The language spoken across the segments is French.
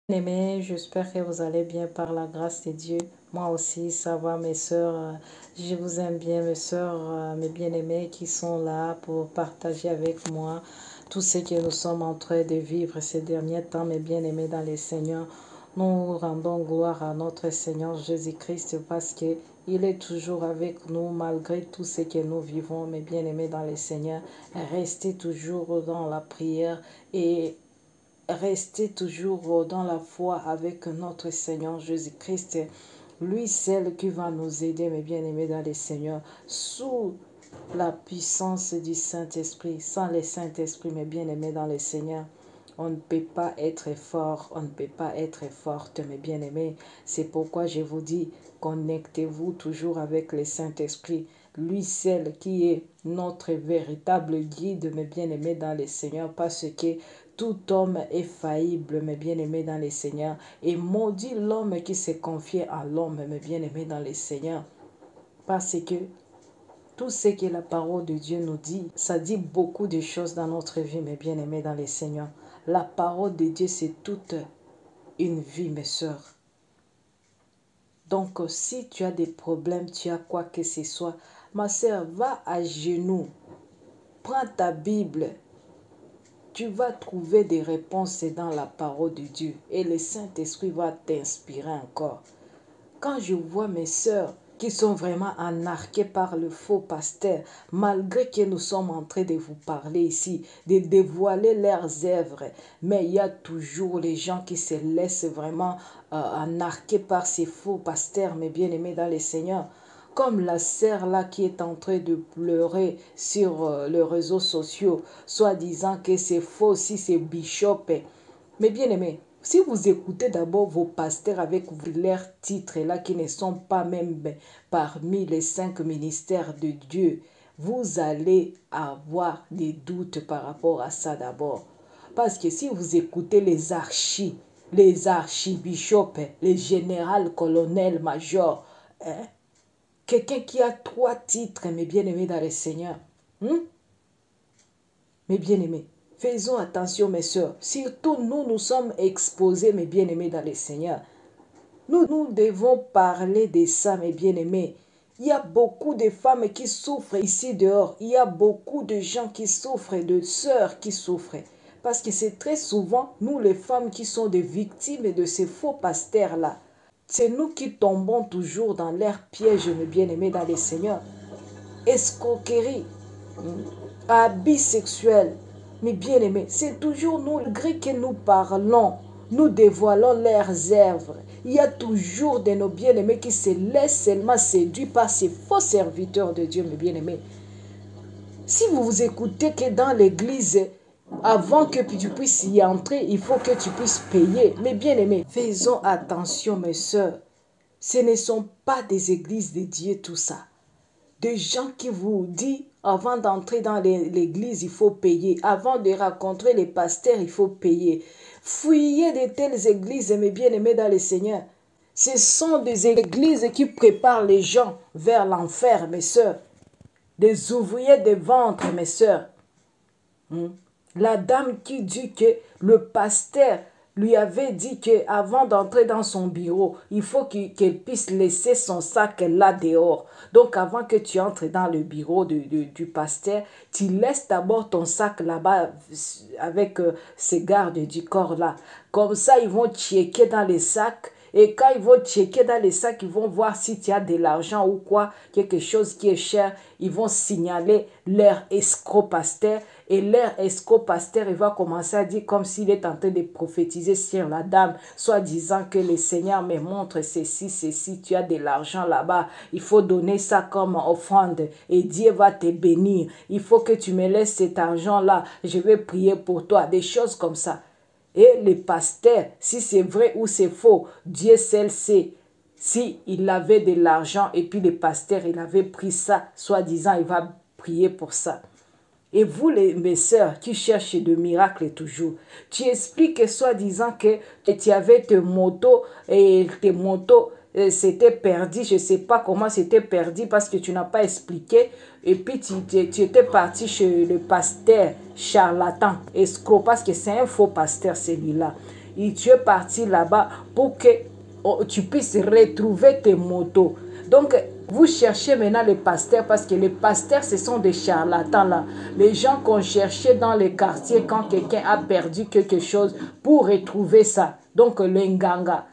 Bien-aimés, j'espère que vous allez bien par la grâce de Dieu. Moi aussi, ça va, mes sœurs. Je vous aime bien, mes sœurs, mes bien-aimés qui sont là pour partager avec moi tout ce que nous sommes en train de vivre ces derniers temps, mes bien-aimés dans les Seigneurs. Nous rendons gloire à notre Seigneur Jésus-Christ parce que il est toujours avec nous malgré tout ce que nous vivons, mes bien-aimés dans les Seigneurs. Restez toujours dans la prière et restez toujours dans la foi avec notre Seigneur Jésus-Christ. Lui, celle qui va nous aider, mes bien-aimés dans les Seigneurs, sous la puissance du Saint-Esprit. Sans le Saint-Esprit, mes bien-aimés dans le Seigneur, on ne peut pas être fort, on ne peut pas être forte, mes bien-aimés. C'est pourquoi je vous dis, connectez-vous toujours avec le Saint-Esprit. Lui, celle qui est notre véritable guide, mes bien-aimés dans le Seigneur, parce que tout homme est faillible, mes bien-aimés dans le Seigneur. Et maudit l'homme qui s'est confié à l'homme, mes bien-aimés dans le Seigneur. Parce que tout ce que la parole de Dieu nous dit, ça dit beaucoup de choses dans notre vie, mes bien-aimés dans le Seigneur. La parole de Dieu, c'est toute une vie, mes sœurs. Donc, si tu as des problèmes, tu as quoi que ce soit, ma sœur, va à genoux, prends ta Bible, tu vas trouver des réponses dans la parole de Dieu et le Saint-Esprit va t'inspirer encore. Quand je vois mes sœurs qui sont vraiment enarquées par le faux pasteur, malgré que nous sommes en train de vous parler ici, de dévoiler leurs œuvres, mais il y a toujours les gens qui se laissent vraiment enarquer par ces faux pasteurs, mes bien-aimés dans le Seigneur. Comme la sœur là qui est en train de pleurer sur les réseaux sociaux, soit disant que c'est faux, si c'est bishop. Mais bien aimé, si vous écoutez d'abord vos pasteurs avec leurs titres là qui ne sont pas même parmi les 5 ministères de Dieu, vous allez avoir des doutes par rapport à ça d'abord. Parce que si vous écoutez les archibishops, les généraux, colonels, majors, hein, quelqu'un qui a 3 titres, mes bien-aimés dans le Seigneur, mes bien-aimés, faisons attention, mes soeurs. Surtout, nous sommes exposés, mes bien-aimés, dans le Seigneur. Nous devons parler de ça, mes bien-aimés. Il y a beaucoup de femmes qui souffrent ici dehors. Il y a beaucoup de gens qui souffrent, de sœurs qui souffrent. Parce que c'est très souvent, nous les femmes qui sont des victimes de ces faux pasteurs-là. C'est nous qui tombons toujours dans leurs pièges, mes bien-aimés, dans le Seigneur. Escroquerie, habits sexuels. Mais bien aimés, c'est toujours nous, malgré que nous parlons, nous dévoilons leurs œuvres. Il y a toujours de nos bien-aimés qui se laissent seulement séduire par ces faux serviteurs de Dieu, mes bien-aimés. Si vous vous écoutez que dans l'église, avant que tu puisses y entrer, il faut que tu puisses payer. Mais bien aimés, faisons attention, mes soeurs. Ce ne sont pas des églises de Dieu, tout ça. Des gens qui vous disent, avant d'entrer dans l'église, il faut payer. Avant de rencontrer les pasteurs, il faut payer. Fuyez de telles églises, mes bien-aimés dans le Seigneur. Ce sont des églises qui préparent les gens vers l'enfer, mes sœurs. Des ouvriers de ventre, mes sœurs. La dame qui dit que le pasteur lui avait dit qu'avant d'entrer dans son bureau, il faut qu'elle puisse laisser son sac là dehors. Donc avant que tu entres dans le bureau du pasteur, tu laisses d'abord ton sac là-bas avec ces gardes du corps là. Comme ça, ils vont checker dans les sacs. Et quand ils vont checker dans les sacs, ils vont voir si tu as de l'argent ou quoi, quelque chose qui est cher. Ils vont signaler leur escroc pasteur. Et leur escroc pasteur, il va commencer à dire comme s'il est en train de prophétiser sur la dame, soit disant que le Seigneur me montre ceci, tu as de l'argent là-bas. Il faut donner ça comme offrande et Dieu va te bénir. Il faut que tu me laisses cet argent-là. Je vais prier pour toi. Des choses comme ça. Et les pasteurs, si c'est vrai ou c'est faux, Dieu seul sait. Si il avait de l'argent et puis le pasteur, il avait pris ça, soi-disant, il va prier pour ça. Et vous, mes sœurs, qui cherchent de miracles toujours, tu expliques soi-disant que tu avais tes motos et tes motos c'était perdu, je ne sais pas comment c'était perdu parce que tu n'as pas expliqué. Et puis tu étais parti chez le pasteur charlatan, escroc, parce que c'est un faux pasteur celui-là. et tu es parti là-bas pour que tu puisses retrouver tes motos. Donc, vous cherchez maintenant les pasteurs parce que les pasteurs, ce sont des charlatans là. Les gens qu'on cherchait dans les quartiers quand quelqu'un a perdu quelque chose pour retrouver ça. Donc, les nganga,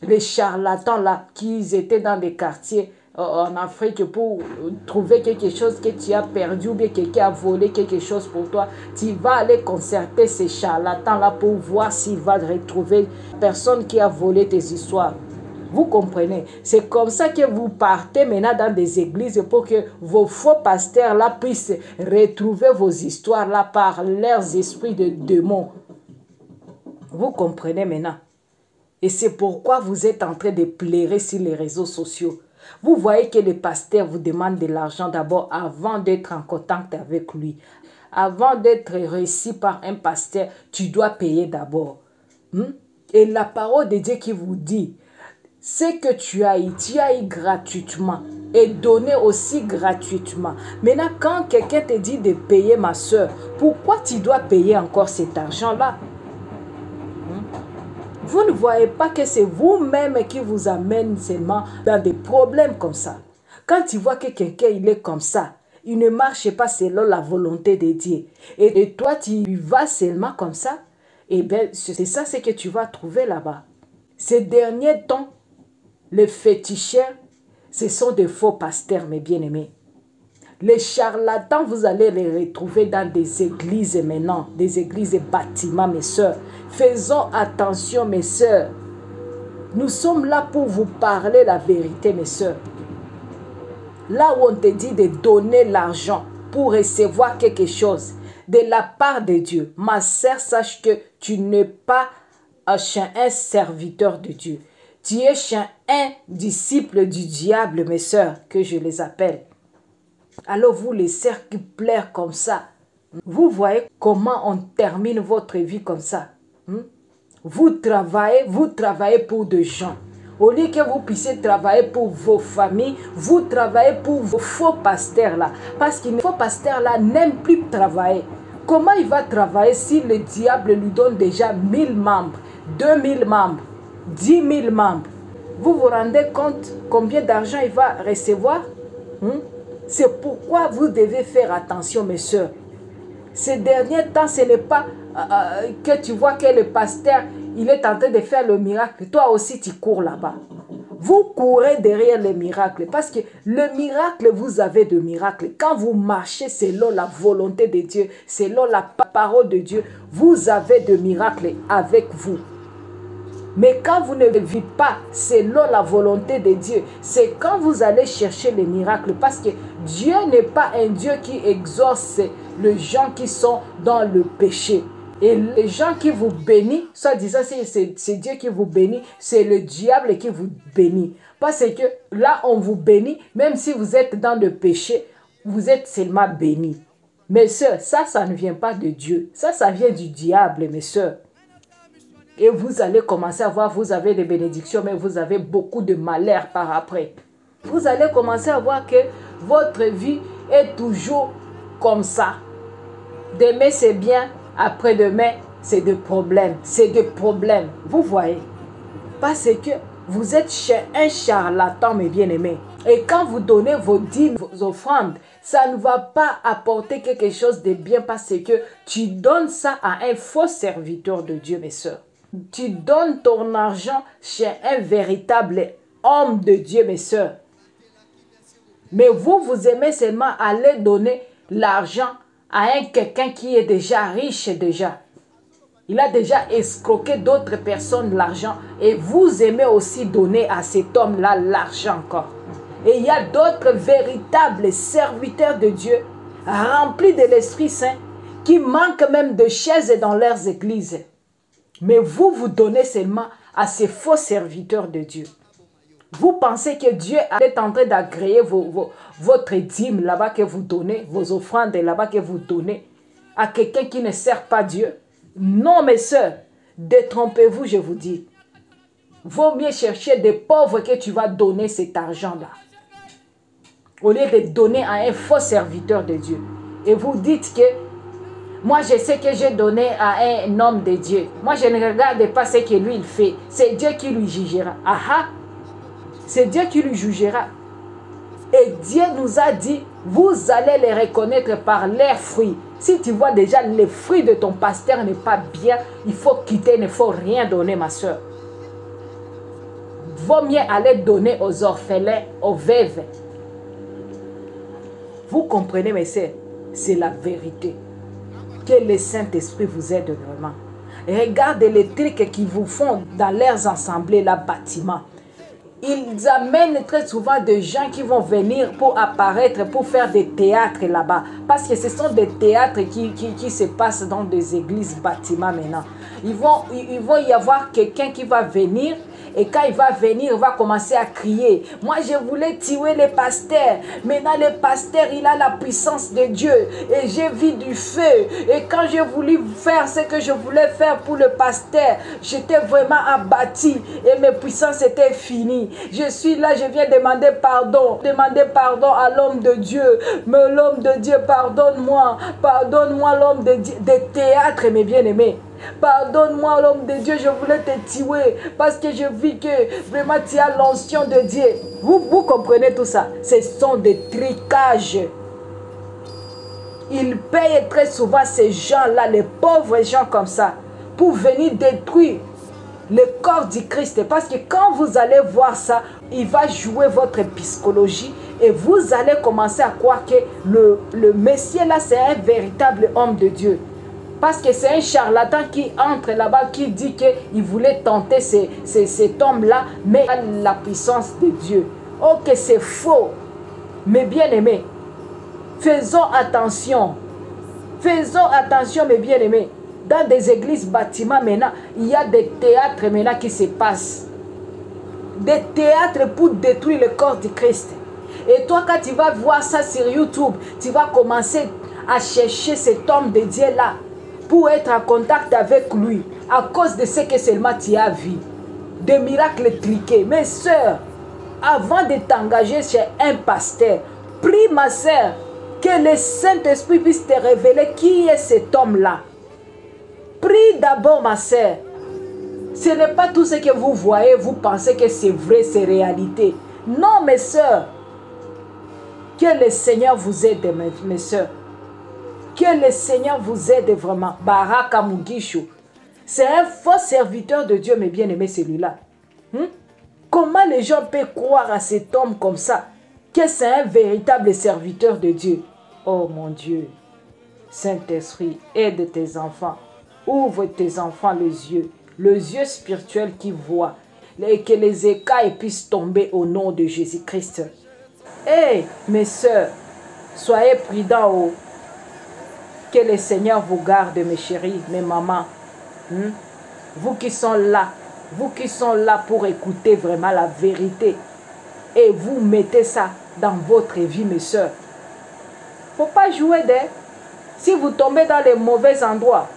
les charlatans là, qui étaient dans des quartiers en Afrique pour trouver quelque chose que tu as perdu ou bien quelqu'un a volé quelque chose pour toi, tu vas aller concerter ces charlatans là pour voir s'il va retrouver personne qui a volé tes histoires. Vous comprenez? C'est comme ça que vous partez maintenant dans des églises pour que vos faux pasteurs là puissent retrouver vos histoires là par leurs esprits de démons. Vous comprenez maintenant? Et c'est pourquoi vous êtes en train de pleurer sur les réseaux sociaux. Vous voyez que les pasteurs vous demandent de l'argent d'abord avant d'être en contact avec lui. Avant d'être reçu par un pasteur, tu dois payer d'abord. Et la parole de Dieu qui vous dit, ce que tu as eu gratuitement et donné aussi gratuitement. Maintenant, quand quelqu'un te dit de payer ma soeur, pourquoi tu dois payer encore cet argent-là? Vous ne voyez pas que c'est vous-même qui vous amène seulement dans des problèmes comme ça. Quand tu vois que quelqu'un il est comme ça, il ne marche pas selon la volonté de Dieu. Et toi, tu vas seulement comme ça, et bien, c'est ça ce que tu vas trouver là-bas. Ces derniers temps, les féticheurs, ce sont des faux pasteurs, mes bien-aimés. Les charlatans, vous allez les retrouver dans des églises maintenant, des églises et bâtiments, mes soeurs. Faisons attention, mes soeurs. Nous sommes là pour vous parler la vérité, mes soeurs. Là où on te dit de donner l'argent pour recevoir quelque chose de la part de Dieu, ma sœur, sache que tu n'es pas un serviteur de Dieu. Tu es un disciple du diable, mes sœurs, que je les appelle. Alors vous, les sœurs qui pleurent comme ça, vous voyez comment on termine votre vie comme ça. Vous travaillez pour des gens. Au lieu que vous puissiez travailler pour vos familles, vous travaillez pour vos faux pasteurs là. Parce que les faux pasteurs là n'aiment plus travailler. Comment il va travailler si le diable lui donne déjà 1000 membres, 2000 membres, 10 000 membres? Vous vous rendez compte combien d'argent il va recevoir? C'est pourquoi vous devez faire attention, mes soeurs. Ces derniers temps, ce n'est pas que tu vois que le pasteur, il est en train de faire le miracle. Toi aussi, tu cours là-bas. Vous courez derrière les miracles. Parce que le miracle, vous avez de miracles. Quand vous marchez selon la volonté de Dieu, selon la parole de Dieu, vous avez de miracles avec vous. Mais quand vous ne vivez pas selon la volonté de Dieu, c'est quand vous allez chercher les miracles. Parce que Dieu n'est pas un Dieu qui exauce les gens qui sont dans le péché. Et les gens qui vous bénissent, soit disant c'est Dieu qui vous bénit, c'est le diable qui vous bénit. Parce que là, on vous bénit, même si vous êtes dans le péché, vous êtes seulement bénis. Mes soeurs, ça ne vient pas de Dieu. Ça vient du diable, mes soeurs. Et vous allez commencer à voir, vous avez des bénédictions, mais vous avez beaucoup de malheur par après. Vous allez commencer à voir que votre vie est toujours comme ça. Demain, c'est bien. Après-demain, c'est des problèmes. C'est des problèmes. Vous voyez? Parce que vous êtes chez un charlatan, mes bien-aimés. Et quand vous donnez vos dîmes, vos offrandes, ça ne va pas apporter quelque chose de bien parce que tu donnes ça à un faux serviteur de Dieu, mes soeurs. Tu donnes ton argent chez un véritable homme de Dieu, mes soeurs. Mais vous aimez seulement aller donner l'argent à quelqu'un qui est déjà riche déjà. Il a déjà escroqué d'autres personnes l'argent et vous aimez aussi donner à cet homme-là l'argent encore. Et il y a d'autres véritables serviteurs de Dieu remplis de l'Esprit Saint qui manquent même de chaises dans leurs églises. Mais vous donnez seulement à ces faux serviteurs de Dieu. Vous pensez que Dieu est en train d'agréer votre dîme là-bas que vous donnez, vos offrandes là-bas que vous donnez à quelqu'un qui ne sert pas Dieu? Non, mes soeurs, détrompez-vous, je vous dis. Vaut mieux chercher des pauvres que tu vas donner cet argent-là. Au lieu de donner à un faux serviteur de Dieu. Et vous dites que Moi, je sais que j'ai donné à un homme de Dieu. Moi, je ne regarde pas ce que lui, il fait. C'est Dieu qui lui jugera. Ah ah! C'est Dieu qui lui jugera. Et Dieu nous a dit, vous allez les reconnaître par leurs fruits. Si tu vois déjà les fruits de ton pasteur n'est pas bien, il faut quitter, il ne faut rien donner, ma soeur. Vaut mieux aller donner aux orphelins, aux veuves. Vous comprenez, mes sœurs, c'est la vérité. Que le Saint-Esprit vous aide vraiment. Regardez les trucs qu'ils vous font dans leurs assemblées, la bâtiment. Ils amènent très souvent des gens qui vont venir pour apparaître, pour faire des théâtres là-bas. Parce que ce sont des théâtres qui se passent dans des églises, bâtiments maintenant. Il va y avoir quelqu'un qui va venir. Et quand il va venir, il va commencer à crier. Moi, je voulais tuer les pasteurs. Maintenant, le pasteur, il a la puissance de Dieu. Et j'ai vu du feu. Et quand j'ai voulu faire ce que je voulais faire pour le pasteur, j'étais vraiment abattu. Et mes puissances étaient finies. Je suis là, je viens demander pardon. Demander pardon à l'homme de Dieu. Mais l'homme de Dieu, pardonne-moi. Pardonne-moi, l'homme de théâtre, mes bien-aimés. Pardonne-moi, l'homme de Dieu, je voulais te tuer parce que je vis que vraiment tu as l'onction de Dieu. Vous comprenez tout ça? Ce sont des tricages. Ils payent très souvent ces gens-là, les pauvres gens comme ça, pour venir détruire le corps du Christ. Parce que quand vous allez voir ça, il va jouer votre psychologie et vous allez commencer à croire que le Messie là, c'est un véritable homme de Dieu. Parce que c'est un charlatan qui entre là-bas, qui dit qu'il voulait tenter cet homme-là, mais à la puissance de Dieu. Oh, que c'est faux. Mais bien aimés, faisons attention. Faisons attention, mes bien aimés. Dans des églises, bâtiments, maintenant, il y a des théâtres maintenant qui se passent. Des théâtres pour détruire le corps du Christ. Et toi, quand tu vas voir ça sur YouTube, tu vas commencer à chercher cet homme de Dieu-là, pour être en contact avec lui, à cause de ce que seulement tu as vu. Des miracles triqués. Mes sœurs, avant de t'engager chez un pasteur, prie ma sœur, que le Saint-Esprit puisse te révéler qui est cet homme-là. Prie d'abord ma sœur. Ce n'est pas tout ce que vous voyez, vous pensez que c'est vrai, c'est réalité. Non, mes sœurs. Que le Seigneur vous aide, mes sœurs. Que le Seigneur vous aide vraiment. Baraka Mugisho. C'est un faux serviteur de Dieu, mes bien-aimés, celui-là. Comment les gens peuvent croire à cet homme comme ça, que c'est un véritable serviteur de Dieu? Oh mon Dieu. Saint-Esprit, aide tes enfants. Ouvre tes enfants les yeux spirituels qui voient. Et que les écailles puissent tomber au nom de Jésus-Christ. Hey, mes sœurs, soyez prudents. Que le Seigneur vous garde, mes chéris, mes mamans. Vous qui sont là pour écouter vraiment la vérité. Et vous mettez ça dans votre vie, mes soeurs. Il ne faut pas jouer des... Si vous tombez dans les mauvais endroits,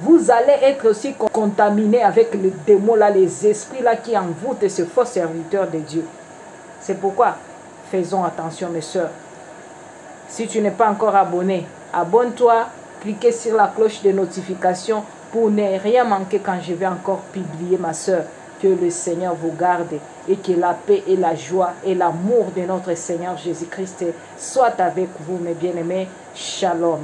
vous allez être aussi contaminé avec les démons là, les esprits là qui envoûtent ce faux serviteur de Dieu. C'est pourquoi, faisons attention, mes soeurs. Si tu n'es pas encore abonné, abonne-toi. Cliquez sur la cloche de notification pour ne rien manquer quand je vais encore publier, ma soeur. Que le Seigneur vous garde et que la paix et la joie et l'amour de notre Seigneur Jésus-Christ soient avec vous, mes bien-aimés. Shalom.